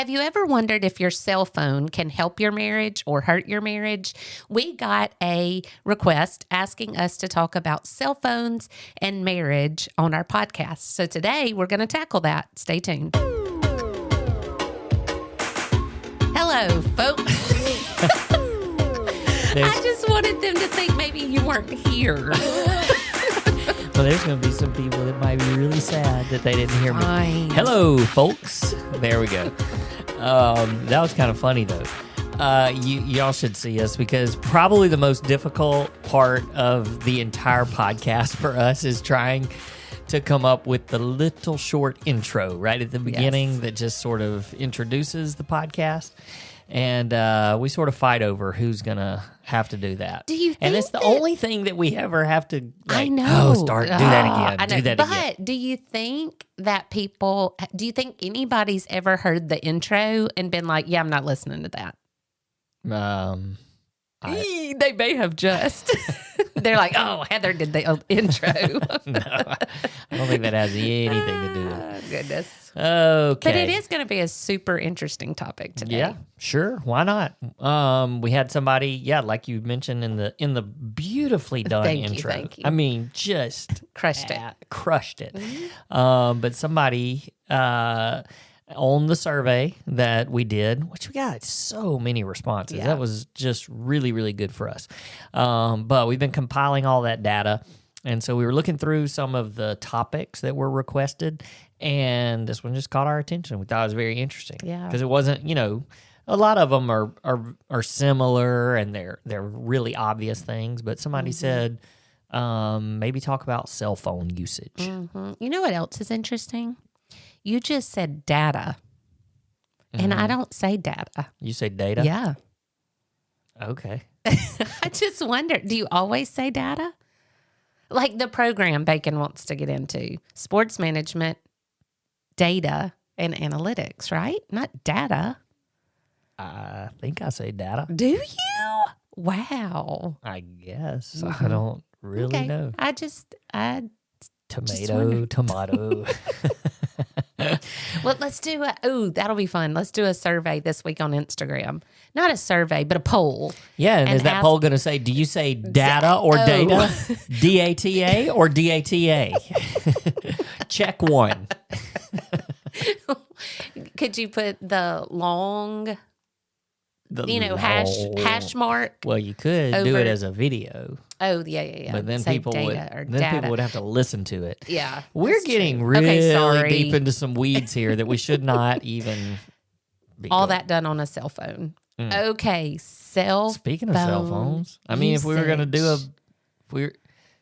Have you ever wondered if your cell phone can help your marriage or hurt your marriage? We got a request asking us to talk about cell phones and marriage on our podcast. So today we're going to tackle that. Stay tuned. Hello, folks. I just wanted them to think maybe you weren't here. Well, there's going to be some people that might be really sad that they didn't hear me. Fine. Hello, folks. There we go. That was kind of funny, though. Y'all should see us because probably the most difficult part of the entire podcast for us is trying to come up with the little short intro right at the beginning that just sort of introduces the podcast. And we sort of fight over who's going to have to do that. Do you think and it's the only thing that we ever have to, like, I know. do that again, I know. do that but again. do you think do you think anybody's ever heard the intro and been like, yeah, I'm not listening to that? They may have just. They're like, oh, Heather did the intro. No, I don't think that has anything to do with it. Goodness. Okay. But it is going to be a super interesting topic today. Yeah, sure. Why not? We had somebody, like you mentioned in the beautifully done intro. Thank you. I mean, just Crushed it. Crushed it. Mm-hmm. But somebody on the survey that we did, which we got so many responses. Yeah. That was just really, really good for us. But we've been compiling all that data. And so we were looking through some of the topics that were requested, and this one just caught our attention. We thought it was very interesting. Yeah. Because it wasn't, a lot of them are similar and they're really obvious things, but somebody said maybe talk about cell phone usage. Mm-hmm. You know what else is interesting? You just said data, and I don't say data. You say data? Yeah. Okay. I just wonder, do you always say data? Like the program Bacon wants to get into, sports management, data, and analytics, right? Not data. I think I say data. Do you? Wow. I guess. I don't really know. Tomato. Well, let's do that'll be fun. Let's do a survey this week on Instagram. Not a survey, but a poll. Yeah, and is that poll going to say, do you say data or data? D-A-T-A or D-A-T-A? Check one. Could you put the long, hash mark? Well, you could do it as a video. Oh, yeah. But then say people data would have to listen to it. Yeah. We're getting true. really deep into some weeds here that we should not even be all doing. that done on a cell phone. Okay, Speaking of cell phones, I mean, if we were going to do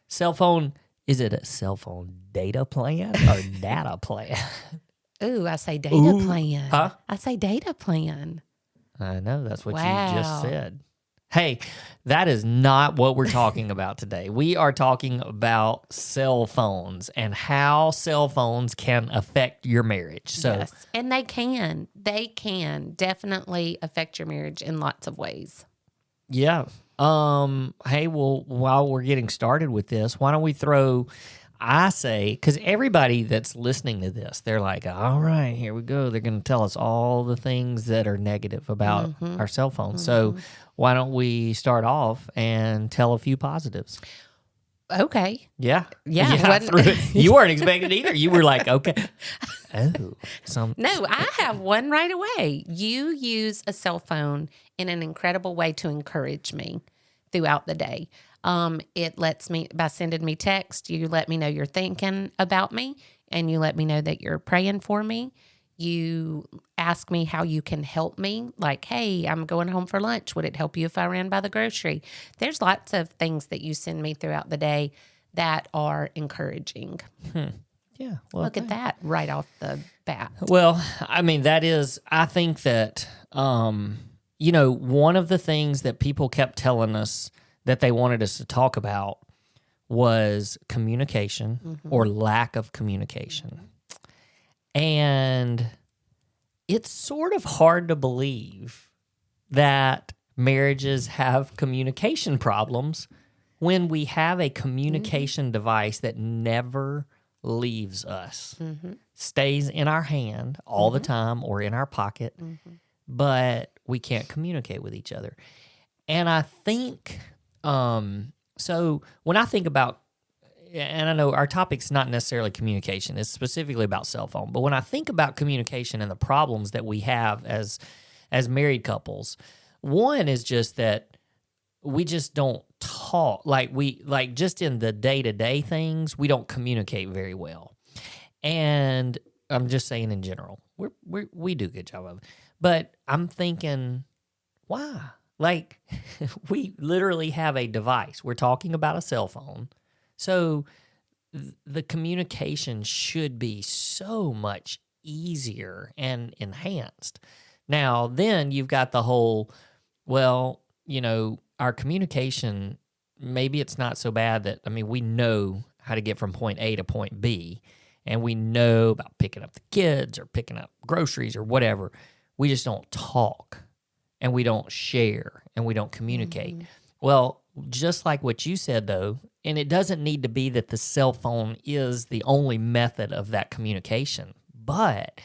cell phone, is it a cell phone data plan or data plan? Ooh, I say data plan. Huh? I say data plan. I know, that's what you just said. Hey, that is not what we're talking about today. We are talking about cell phones and how cell phones can affect your marriage. So, yes, and they can definitely affect your marriage in lots of ways. yeah. Hey, well, while we're getting started with this, why don't we because everybody that's listening to this, they're like, all right, here we go. They're going to tell us all the things that are negative about our cell phones. So why don't we start off and tell a few positives? Okay. Yeah. Yeah. You weren't expecting either. You were like, okay. Oh. No, I have one right away. You use a cell phone in an incredible way to encourage me throughout the day. It lets me, by sending me text, you let me know you're thinking about me, and you let me know that you're praying for me. You ask me how you can help me, like, hey, I'm going home for lunch. Would it help you if I ran by the grocery? There's lots of things that you send me throughout the day that are encouraging. Yeah. Well, Look at that right off the bat. Well, I mean, I think that, one of the things that people kept telling us that they wanted us to talk about was communication or lack of communication. And it's sort of hard to believe that marriages have communication problems when we have a communication device that never leaves us. stays in our hand all the time or in our pocket, but we can't communicate with each other. And I think, so when I think about, and I know our topic's not necessarily communication, it's specifically about cell phone, but when I think about communication and the problems that we have as married couples, one is just that we just don't talk, like just in the day-to-day things, we don't communicate very well. And I'm just saying in general, we do a good job of it. But I'm thinking, why? Like, we literally have a device. We're talking about a cell phone. So the communication should be so much easier and enhanced. Now, then you've got the whole, well, our communication, maybe it's not so bad that, we know how to get from point A to point B, and we know about picking up the kids or picking up groceries or whatever. We just don't talk, and we don't share, and we don't communicate. Mm-hmm. Well, just like what you said, though, and it doesn't need to be that the cell phone is the only method of that communication, but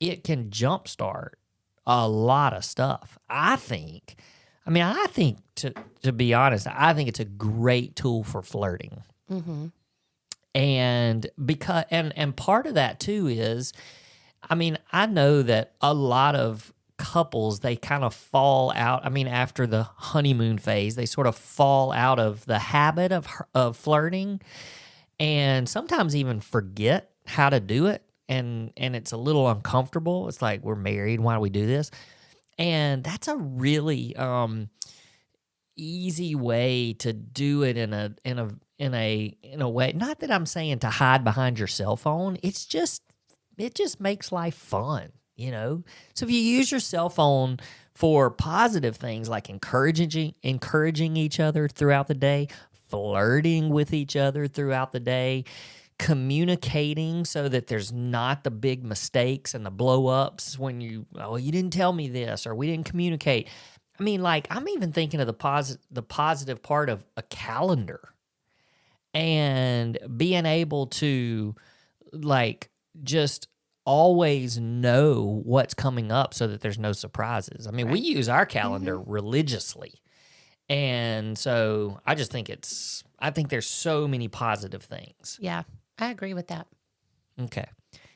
it can jumpstart a lot of stuff. I think, to be honest, I think it's a great tool for flirting. Mm-hmm. And because, and part of that too is, I know that a lot of couples, they kind of fall out. After the honeymoon phase, they sort of fall out of the habit of flirting, and sometimes even forget how to do it. And it's a little uncomfortable. It's like, we're married, why do we do this? And that's a really easy way to do it in a way. Not that I'm saying to hide behind your cell phone. It just makes life fun, So if you use your cell phone for positive things like encouraging each other throughout the day, flirting with each other throughout the day, communicating so that there's not the big mistakes and the blow ups when you didn't tell me this, or we didn't communicate. I'm even thinking of the positive part of a calendar and being able to just always know what's coming up so that there's no surprises. Right. We use our calendar religiously. And so I just think there's so many positive things. Yeah, I agree with that. Okay.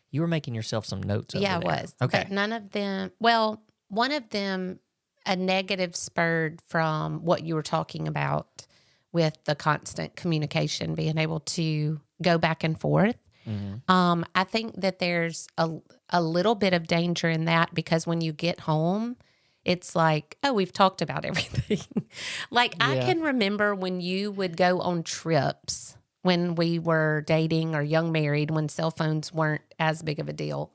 You were making yourself some notes over there. Yeah, I was. Okay. But none of them, one of them, a negative spurred from what you were talking about with the constant communication, being able to go back and forth. Mm-hmm. I think that there's a little bit of danger in that, because when you get home, it's like, oh, we've talked about everything. I can remember when you would go on trips when we were dating or young married, when cell phones weren't as big of a deal.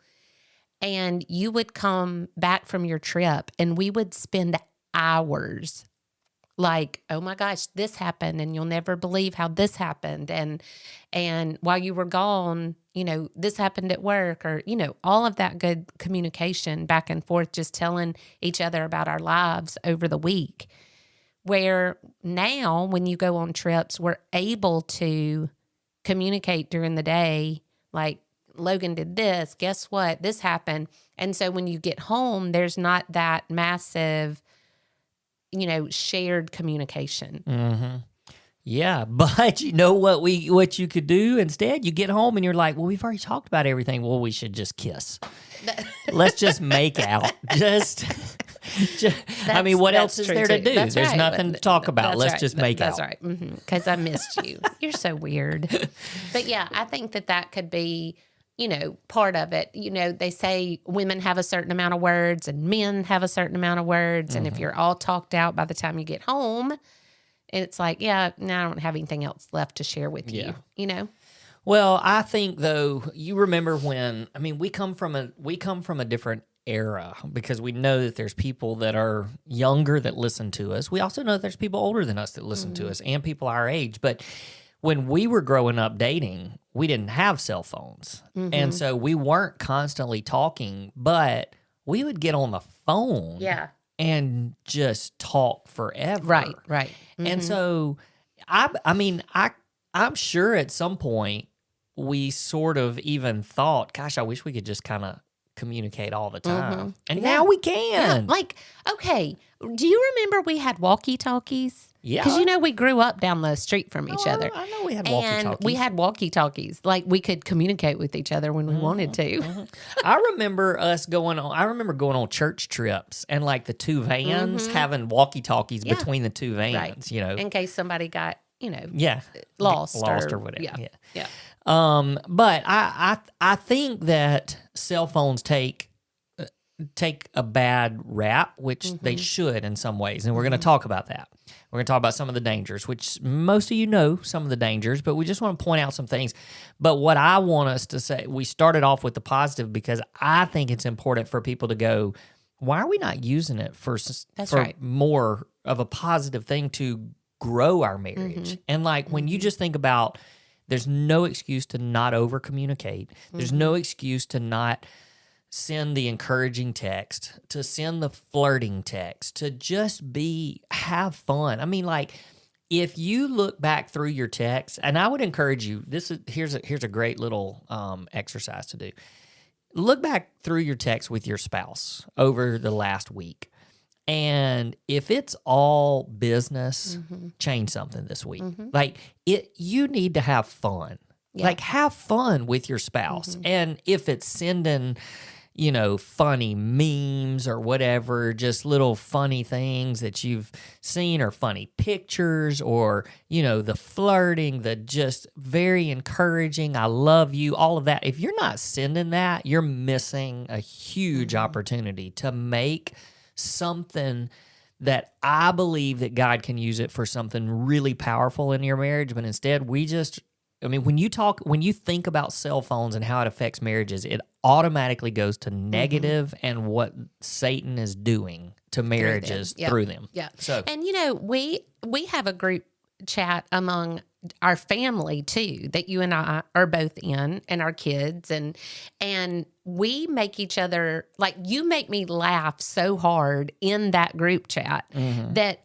And you would come back from your trip and we would spend hours like, oh my gosh, this happened and you'll never believe how this happened. And while you were gone, this happened at work, or, all of that good communication back and forth, just telling each other about our lives over the week. Where now when you go on trips, we're able to communicate during the day, like, Logan did this, guess what, this happened. And so when you get home, there's not that massive, shared communication. Mm-hmm. Yeah, but you know what you could do instead? You get home and you're like, well, we've already talked about everything. Well, we should just kiss. Let's just make out. What else is there to do? That's There's right. nothing to talk about. Let's just make out. That's right. Because I missed you. You're so weird. But yeah, I think that could be, part of it. They say women have a certain amount of words and men have a certain amount of words. And if you're all talked out by the time you get home, it's like, yeah, now I don't have anything else left to share with you, Well, I think, though, you remember when, we come from a different era, because we know that there's people that are younger that listen to us. We also know that there's people older than us that listen to us, and people our age. But when we were growing up dating, we didn't have cell phones. Mm-hmm. And so we weren't constantly talking, but we would get on the phone. Yeah. And just talk forever. Right. Mm-hmm. And so, I'm sure at some point we sort of even thought, gosh, I wish we could just kind of communicate all the time. And now we can. Like, okay, do you remember we had walkie-talkies? Yeah. Because, we grew up down the street from each other. I know we had And walkie-talkies. we had walkie-talkies. Like, we could communicate with each other when we wanted to. I remember going on church trips and like the two vans having walkie-talkies between the two vans, In case somebody got, lost or whatever. Yeah. But I think that cell phones take a bad rap, which they should in some ways, and we're going to talk about that. We're going to talk about some of the dangers, which most of you know some of the dangers, but we just want to point out some things. But what I want us to say, we started off with the positive because I think it's important for people to go, why are we not using it for more of a positive thing to grow our marriage? And like when you just think about, there's no excuse to not over communicate. There's no excuse to not send the encouraging text, to send the flirting text, to just have fun. I mean, like, if you look back through your text, and I would encourage you, here's a great little exercise to do. Look back through your text with your spouse over the last week. And if it's all business, change something this week. Like, you need to have fun. Yeah. Like, have fun with your spouse. And if it's sending, funny memes or whatever, just little funny things that you've seen, or funny pictures, or, the flirting, the just very encouraging, I love you, all of that. If you're not sending that, you're missing a huge opportunity to make something that I believe that God can use it for something really powerful in your marriage. But instead, when you think about cell phones and how it affects marriages, it automatically goes to negative and what Satan is doing to marriages through them. Yeah. So, and we have a group chat among our family too that you and I are both in, and our kids, and we make each other, like, you make me laugh so hard in that group chat and it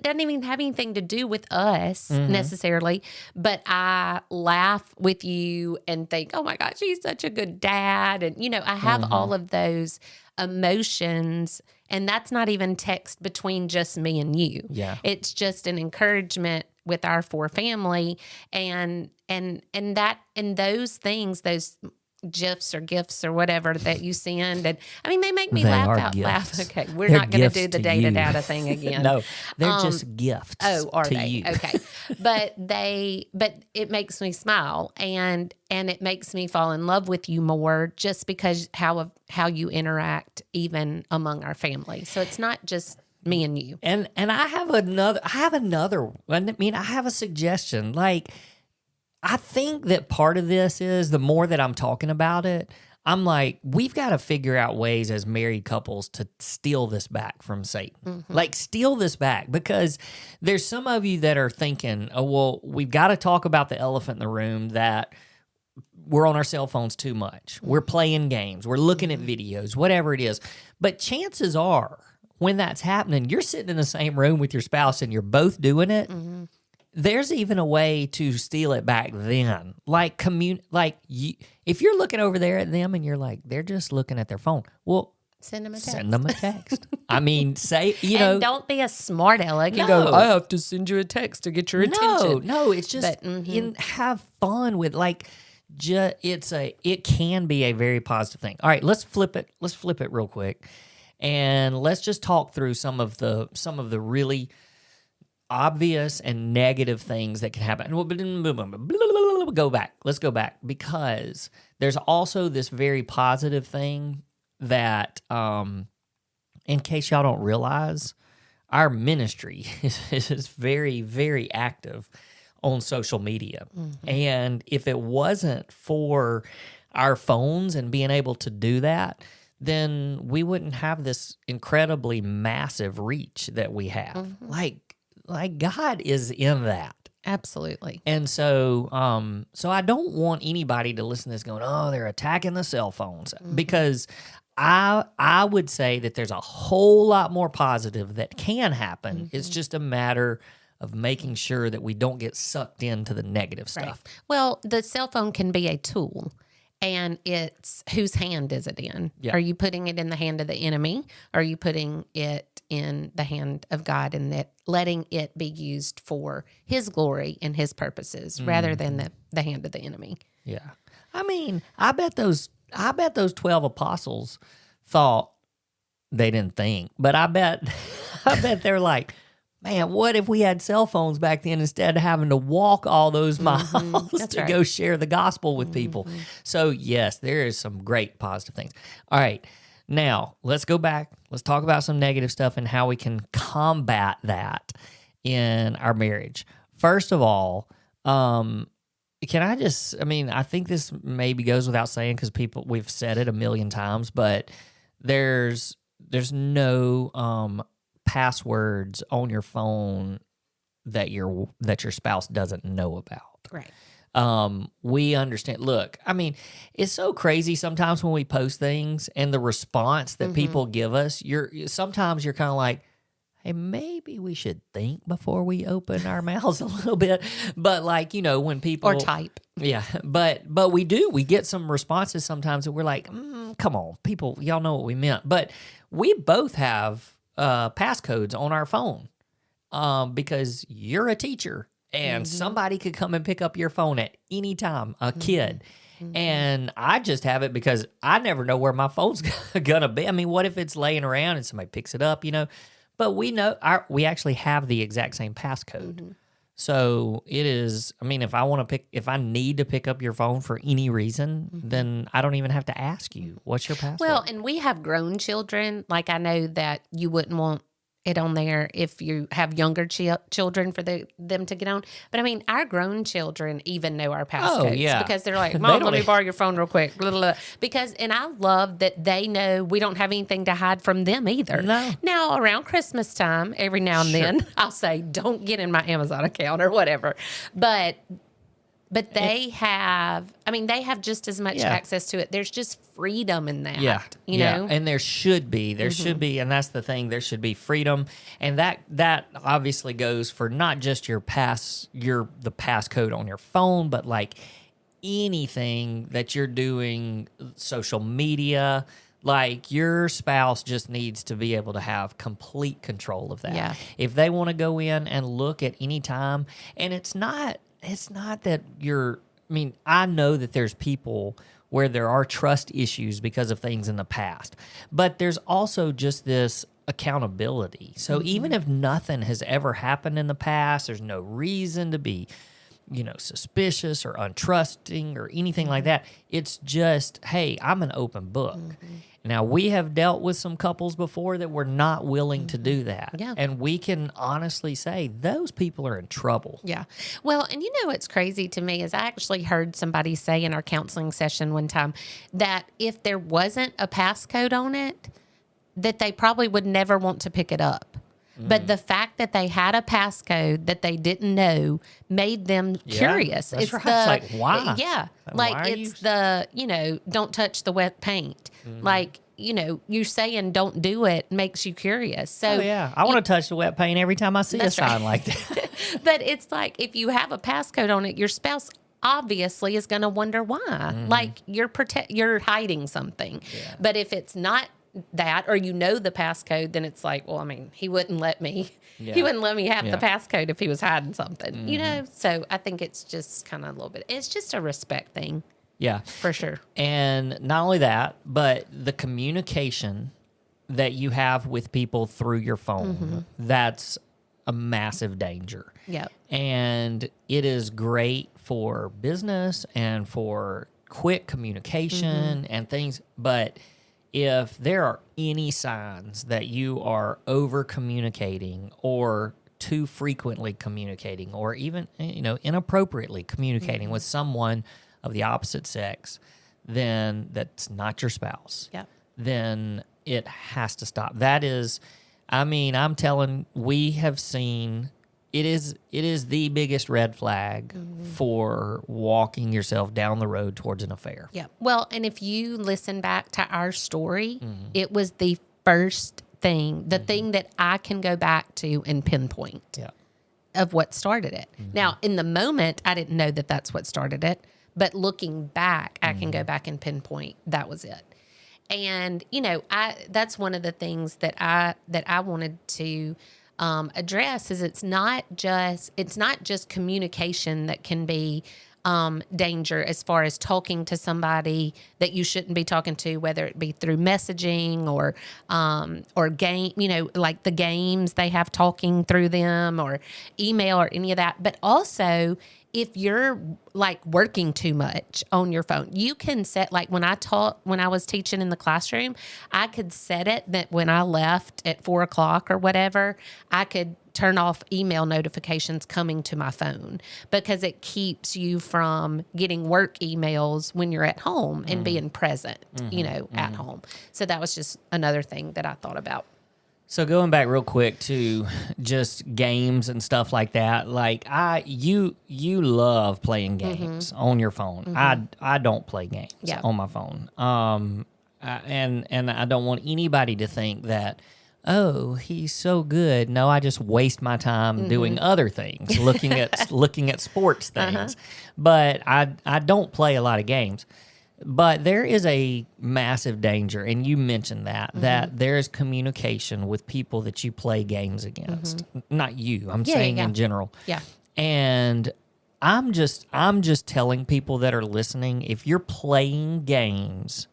doesn't even have anything to do with us necessarily, but I laugh with you and think, oh my gosh, he's such a good dad, and I have all of those emotions. And that's not even text between just me and you. Yeah. It's just an encouragement with our four family, and those things, those GIFs or gifts or whatever that you send, and I mean, they make me laugh out loud. Okay, we're not going to do the data thing again. No, they're just gifts. Oh, are to they? you. Okay, but it makes me smile, and it makes me fall in love with you more, just because how you interact even among our family. So it's not just me and you. And I have another. I have a suggestion. Like, I think that part of this is, the more that I'm talking about it, I'm like, we've got to figure out ways as married couples to steal this back from Satan. Like, steal this back, because there's some of you that are thinking, oh, well, we've got to talk about the elephant in the room, that we're on our cell phones too much. We're playing games. We're looking at videos, whatever it is. But chances are, when that's happening, you're sitting in the same room with your spouse and you're both doing it. There's even a way to steal it back then. Like, if you're looking over there at them and you're like, they're just looking at their phone. Well, send them a text. Send them a text. I mean, and don't be a smart aleck and go, I have to send you a text to get your attention. No, it's just have fun with, like, it can be a very positive thing. All right, let's flip it. Let's flip it real quick. And let's just talk through some of the really obvious and negative things that can happen. Go back. Let's go back, because there's also this very positive thing that, in case y'all don't realize, our ministry is very, very active on social media. And if it wasn't for our phones and being able to do that, then we wouldn't have this incredibly massive reach that we have. Like God is in that. Absolutely. And so I don't want anybody to listen to this going, oh, they're attacking the cell phones, because I would say that there's a whole lot more positive that can happen. It's just a matter of making sure that we don't get sucked into the negative stuff. Right. Well, the cell phone can be a tool, and it's whose hand is it in? Yeah. Are you putting it in the hand of the enemy? Or are you putting it in the hand of God and that letting it be used for his glory and his purposes rather than the hand of the enemy? Yeah. I mean, I bet those 12 apostles thought they didn't think, but I bet they're like, man, what if we had cell phones back then instead of having to walk all those miles That's to right. go share the gospel with people? So, yes, there is some great positive things. All right. Now, let's go back. Let's talk about some negative stuff and how we can combat that in our marriage. First of all, I think this maybe goes without saying because we've said it a million times, but there's no passwords on your phone that your spouse doesn't know about. Right. We understand. Look, I mean, it's so crazy sometimes when we post things and the response that people give us. Sometimes you're kind of like, hey, maybe we should think before we open our mouths a little bit. But when people Or type. yeah, but we get some responses sometimes that we're like, come on, people, y'all know what we meant. But we both have passcodes on our phone because you're a teacher and somebody could come and pick up your phone at any time, a kid. And I just have it because I never know where my phone's gonna be. I mean, what if it's laying around and somebody picks it up, But we know we actually have the exact same passcode. So it is, I mean, if I need to pick up your phone for any reason, then I don't even have to ask you, what's your password? Well, and we have grown children. Like I know that you wouldn't want it on there if you have younger children for them to get on. But I mean, our grown children even know our passcodes because they're like, Mom, let me borrow your phone real quick. Blah, blah, blah. And I love that they know we don't have anything to hide from them either. No. Now, around Christmas time, every now and then, I'll say, don't get in my Amazon account or whatever. But they have just as much access to it. There's just freedom in that. You know? And there should be, and that's the thing, there should be freedom. And that obviously goes for not just the passcode on your phone, but like anything that you're doing, social media, like your spouse just needs to be able to have complete control of that. Yeah. If they want to go in and look at any time, and it's not that I know that there's people where there are trust issues because of things in the past, but there's also just this accountability. So even if nothing has ever happened in the past, there's no reason to be, suspicious or untrusting or anything like that. It's just, hey, I'm an open book. Now, we have dealt with some couples before that were not willing to do that. Yeah. And we can honestly say those people are in trouble. Yeah. Well, and what's crazy to me is I actually heard somebody say in our counseling session one time that if there wasn't a passcode on it, that they probably would never want to pick it up. But the fact that they had a passcode that they didn't know made them curious. That's right. It's like, why? Yeah. Why Like are it's don't touch the wet paint. Like, you saying don't do it makes you curious. So I want to touch the wet paint every time I see a sign like that. But it's like if you have a passcode on it, your spouse obviously is going to wonder why. Like you're hiding something. Yeah. But if it's not that, or the passcode, then it's like, well, I mean, he wouldn't let me have the passcode if he was hiding something, So I think it's just kind of a little bit, it's just a respect thing. Yeah. For sure. And not only that, but the communication that you have with people through your phone, that's a massive danger. Yep. And it is great for business and for quick communication and things, but if there are any signs that you are over communicating or too frequently communicating or even inappropriately communicating with someone of the opposite sex, then that's not your spouse. Yep. Then it has to stop. That is, I'm telling, we have seen it is the biggest red flag for walking yourself down the road towards an affair. Yeah. Well, and if you listen back to our story, it was the first thing, the thing that I can go back to and pinpoint. Yeah. of what started it. Now, in the moment, I didn't know that that's what started it, but looking back, I can go back and pinpoint that was it. And that's one of the things that I wanted to address is it's not just communication that can be danger as far as talking to somebody that you shouldn't be talking to, whether it be through messaging or game, like the games they have talking through them or email or any of that. But also if you're like working too much on your phone, you can set, like when I was teaching in the classroom, I could set it that when I left at 4:00 or whatever, I could turn off email notifications coming to my phone because it keeps you from getting work emails when you're at home and being present, at home. So that was just another thing that I thought about. So going back real quick to just games and stuff like that, like you love playing games on your phone. I don't play games on my phone. And I don't want anybody to think that, oh, he's so good. No, I just waste my time doing other things, looking at sports things. But I don't play a lot of games. But there is a massive danger, and you mentioned that there is communication with people that you play games against. Not you. I'm saying in general. Yeah. And I'm just telling people that are listening, if you're playing games,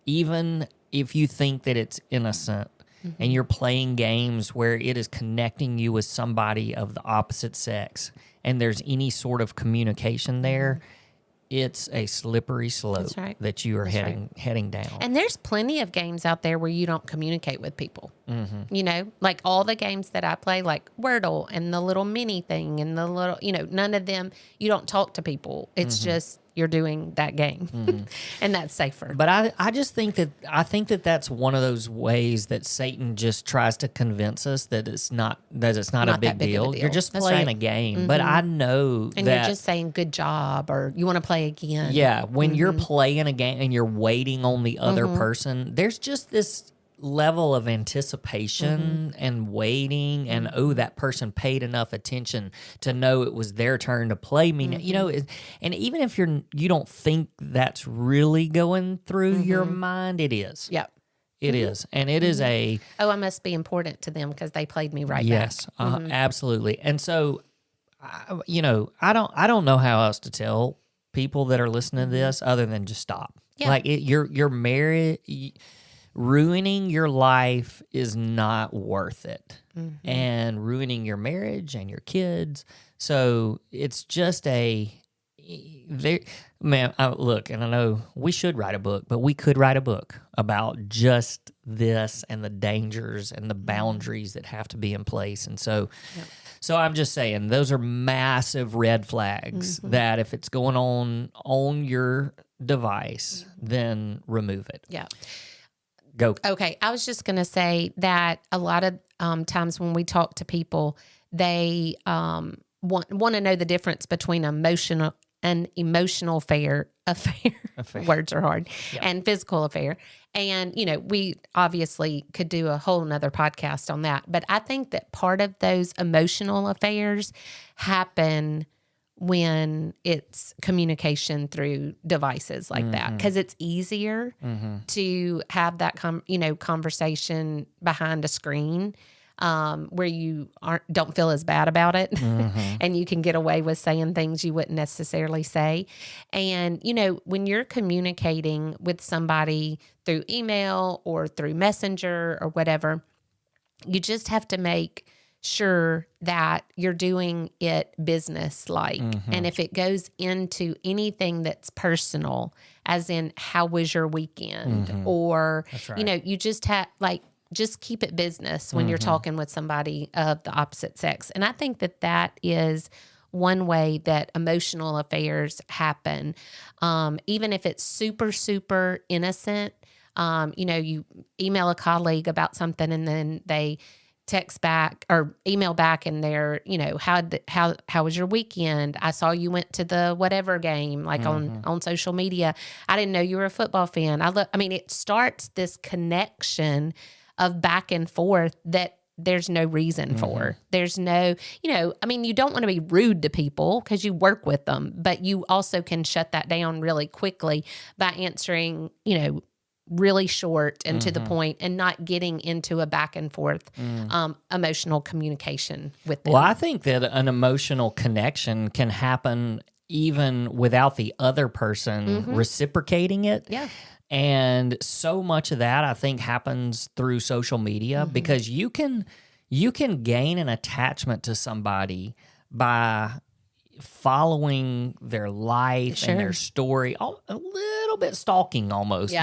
even if you think that it's innocent, and you're playing games where it is connecting you with somebody of the opposite sex, and there's any sort of communication there, it's a slippery slope that you are heading down. And there's plenty of games out there where you don't communicate with people. Like all the games that I play, like Wordle and the little mini thing and the little, none of them, you don't talk to people. It's just you're doing that game, and that's safer. But I just think that that's one of those ways that Satan just tries to convince us that it's not a big deal. You're just playing a game. But I know and that you're just saying good job or you want to play again. Yeah, when you're playing a game and you're waiting on the other person, there's just this level of anticipation and waiting and that person paid enough attention to know it was their turn to play me. And even if you don't think that's really going through your mind, it is. Yep. It is. And it is I must be important to them because they played me right back. Absolutely. And so I don't know how else to tell people that are listening to this other than just stop. Yeah. Like you're married. Ruining your life is not worth it, and ruining your marriage and your kids. So it's just look, and I know we should write a book, but we could write a book about just this and the dangers and the boundaries that have to be in place. And so, so I'm just saying those are massive red flags that if it's going on your device, then remove it. Yeah. Go. Okay, I was just going to say that a lot of times when we talk to people, they want to know the difference between an emotional affair. Words are hard, and physical affair. And, we obviously could do a whole nother podcast on that. But I think that part of those emotional affairs happen when it's communication through devices like that, because it's easier to have that conversation behind a screen where you don't feel as bad about it and you can get away with saying things you wouldn't necessarily say. And, when you're communicating with somebody through email or through Messenger or whatever, you just have to make sure that you're doing it business-like. And if it goes into anything that's personal, as in how was your weekend, or, you just have just keep it business when you're talking with somebody of the opposite sex. And I think that is one way that emotional affairs happen. Even if it's super, super innocent, you email a colleague about something and then they text back or email back and they're, how was your weekend? I saw you went to the whatever game, like on social media. I didn't know you were a football fan. It starts this connection of back and forth that there's no reason for. There's no, I mean, you don't want to be rude to people because you work with them, but you also can shut that down really quickly by answering, really short and to the point and not getting into a back and forth emotional communication with them. Well, I think that an emotional connection can happen even without the other person reciprocating it. Yeah. And so much of that, I think, happens through social media because you can gain an attachment to somebody by following their life and their story, a little bit stalking almost,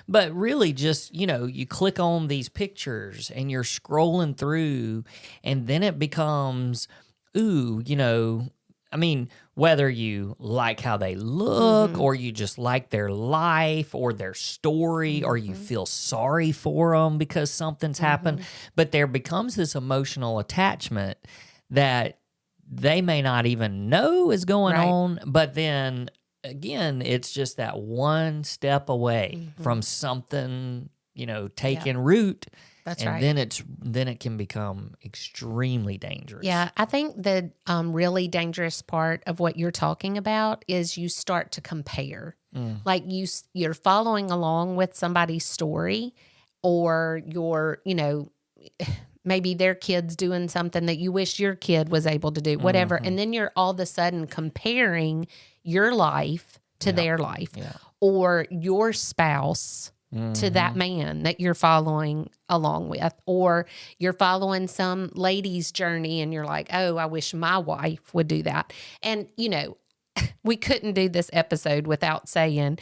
but really just, you click on these pictures and you're scrolling through, and then it becomes, I mean, whether you like how they look or you just like their life or their story or you feel sorry for them because something's happened, but there becomes this emotional attachment that they may not even know is going on, but then again, it's just that one step away from something, taking root. That's and right. then it can become extremely dangerous. Yeah, I think the really dangerous part of what you're talking about is you start to compare. Like you're following along with somebody's story, or you're, maybe their kid's doing something that you wish your kid was able to do, whatever. And then you're all of a sudden comparing your life to their life or your spouse to that man that you're following along with, or you're following some lady's journey and you're like, oh, I wish my wife would do that. And, we couldn't do this episode without saying,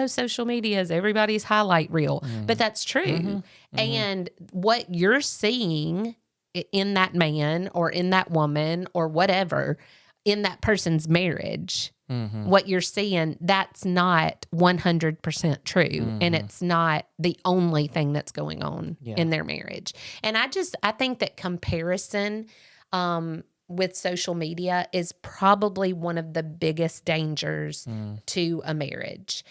social media is everybody's highlight reel, but that's true. And what you're seeing in that man or in that woman or whatever, in that person's marriage, what you're seeing, that's not 100% true. And it's not the only thing that's going on in their marriage. And I think that comparison with social media is probably one of the biggest dangers to a marriage,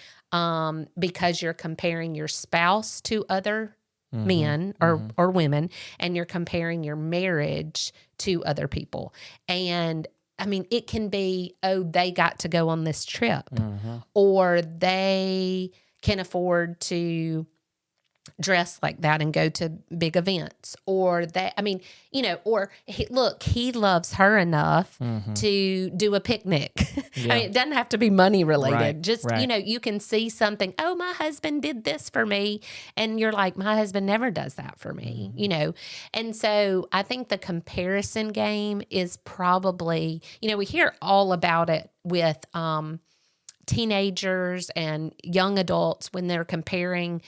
because you're comparing your spouse to other men or women, and you're comparing your marriage to other people. And I mean, it can be, oh, they got to go on this trip, or they can afford to dress like that and go to big events, or he loves her enough to do a picnic. I mean, it doesn't have to be money related. You can see something, oh, my husband did this for me. And you're like, my husband never does that for me, And so I think the comparison game is probably, we hear all about it with teenagers and young adults when they're comparing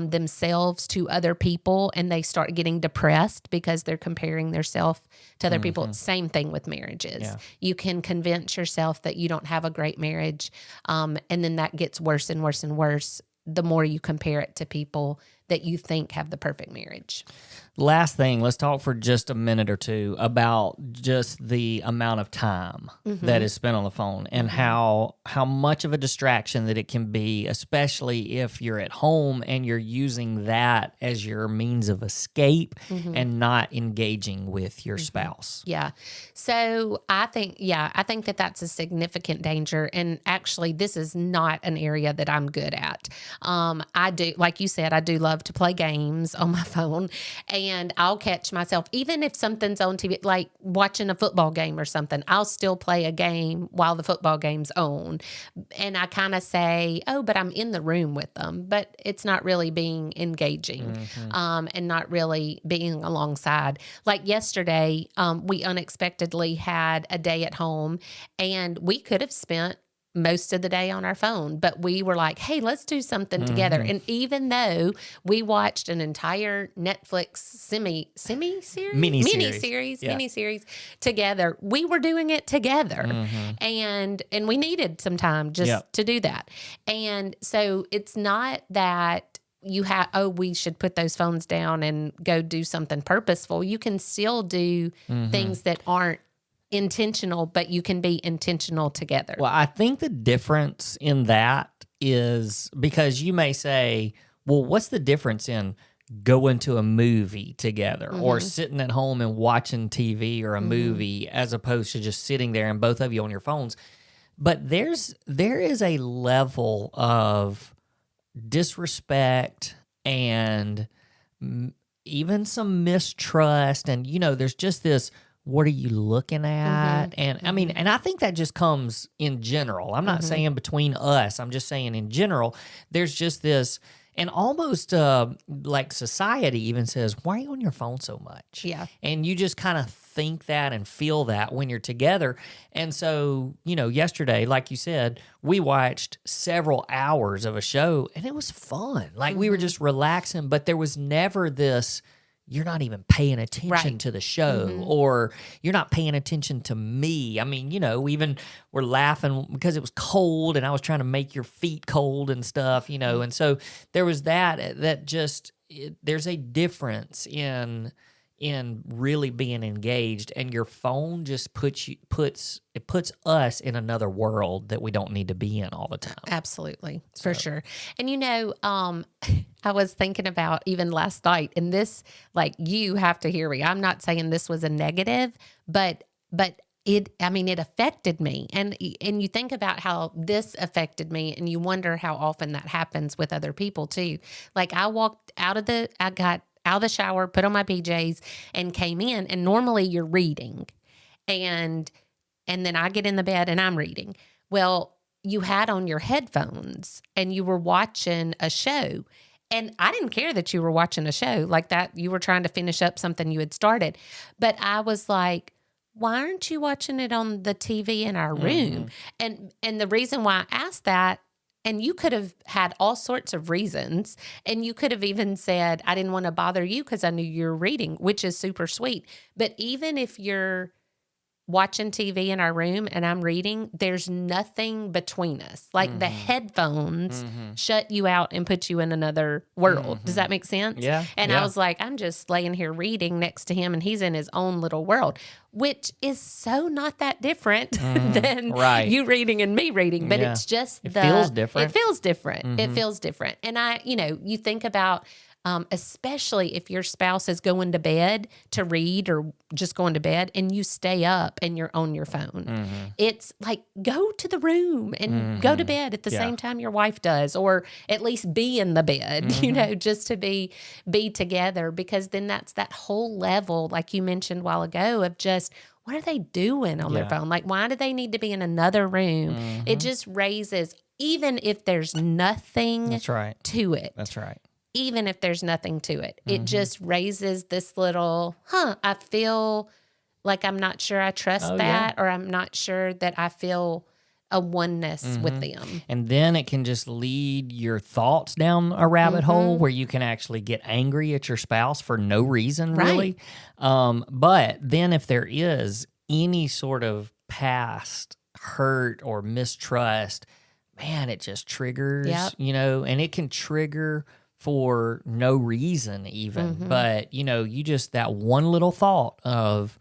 themselves to other people, and they start getting depressed because they're comparing themselves to other people. Same thing with marriages. Yeah. You can convince yourself that you don't have a great marriage, and then that gets worse and worse and worse the more you compare it to people that you think have the perfect marriage. Last thing, let's talk for just a minute or two about just the amount of time that is spent on the phone and how much of a distraction that it can be, especially if you're at home and you're using that as your means of escape and not engaging with your spouse. Yeah. So I think that that's a significant danger. And actually, this is not an area that I'm good at. I do, like you said, I do love to play games on my phone, and I'll catch myself, even if something's on TV, like watching a football game or something, I'll still play a game while the football game's on. And I kind of say, oh, but I'm in the room with them, but it's not really being engaging, and not really being alongside. Like yesterday, we unexpectedly had a day at home, and we could have spent most of the day on our phone, but we were like, hey, let's do something together. And even though we watched an entire Netflix miniseries together, we were doing it together. And we needed some time just to do that. And so it's not that you have, we should put those phones down and go do something purposeful. You can still do things that aren't intentional, but you can be intentional together. Well, I think the difference in that is because you may say, well, what's the difference in going to a movie together or sitting at home and watching TV or a movie as opposed to just sitting there and both of you on your phones. But there is a level of disrespect and even some mistrust, and there's just this, what are you looking at? And I mean, and I think that just comes in general. I'm not saying between us, I'm just saying in general, there's just this, and almost like society even says, why are you on your phone so much? Yeah. And you just kind of think that and feel that when you're together. And so, yesterday, like you said, we watched several hours of a show and it was fun. Like we were just relaxing, but there was never this, you're not even paying attention to the show or you're not paying attention to me. I mean, we even were laughing because it was cold and I was trying to make your feet cold and stuff, and so there was that just, there's a difference in really being engaged, and your phone just puts us in another world that we don't need to be in all the time. Absolutely, for sure. And I was thinking about even last night, and this, like, you have to hear me. I'm not saying this was a negative, but it affected me. And you think about how this affected me, and you wonder how often that happens with other people too. Like I got out of the shower, put on my PJs, and came in. And normally you're reading, and then I get in the bed and I'm reading. Well, you had on your headphones and you were watching a show. And I didn't care that you were watching a show like that. You were trying to finish up something you had started. But I was like, why aren't you watching it on the TV in our room? And the reason why I asked that, and you could have had all sorts of reasons, and you could have even said, I didn't want to bother you because I knew you were reading, which is super sweet. But even if you're watching TV in our room and I'm reading, there's nothing between us. Like the headphones shut you out and put you in another world. Does that make sense? Yeah. And I was like, I'm just laying here reading next to him and he's in his own little world, which is so not that different than you reading and me reading. But it's just it feels different. It feels different. It feels different. And you think about, especially if your spouse is going to bed to read or just going to bed and you stay up and you're on your phone. It's like, go to the room and go to bed at the same time your wife does, or at least be in the bed, just to be together, because then that's that whole level, like you mentioned a while ago, of just, what are they doing on their phone? Like, why do they need to be in another room? It just raises, even if there's nothing to it. That's right. Even if there's nothing to it, it just raises this little, I feel like I'm not sure I trust that, or I'm not sure that I feel a oneness with them. And then it can just lead your thoughts down a rabbit hole where you can actually get angry at your spouse for no reason, really. But then if there is any sort of past hurt or mistrust, man, it just triggers, and it can trigger for no reason even. But, you just, that one little thought of,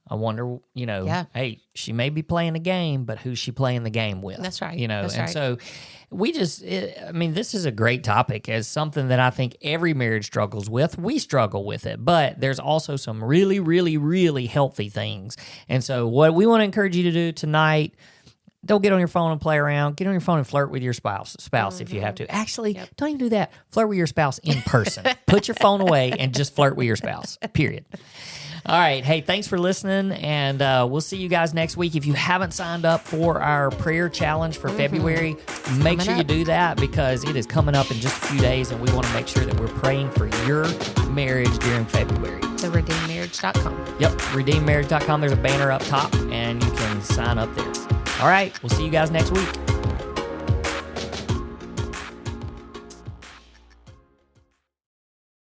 I wonder, hey, she may be playing a game, but who's she playing the game with? That's right. So we just, this is a great topic, as something that I think every marriage struggles with. We struggle with it, but there's also some really, really, really healthy things. And so what we want to encourage you to do tonight, don't get on your phone and play around. Get on your phone and flirt with your spouse if you have to. Actually, don't even do that. Flirt with your spouse in person. Put your phone away and just flirt with your spouse, period. All right. Hey, thanks for listening, and we'll see you guys next week. If you haven't signed up for our prayer challenge for February, make sure you do that, because it is coming up in just a few days, and we want to make sure that we're praying for your marriage during February. So redeemedmarriage.com. Yep, redeemedmarriage.com. There's a banner up top, and you can sign up there. All right, we'll see you guys next week.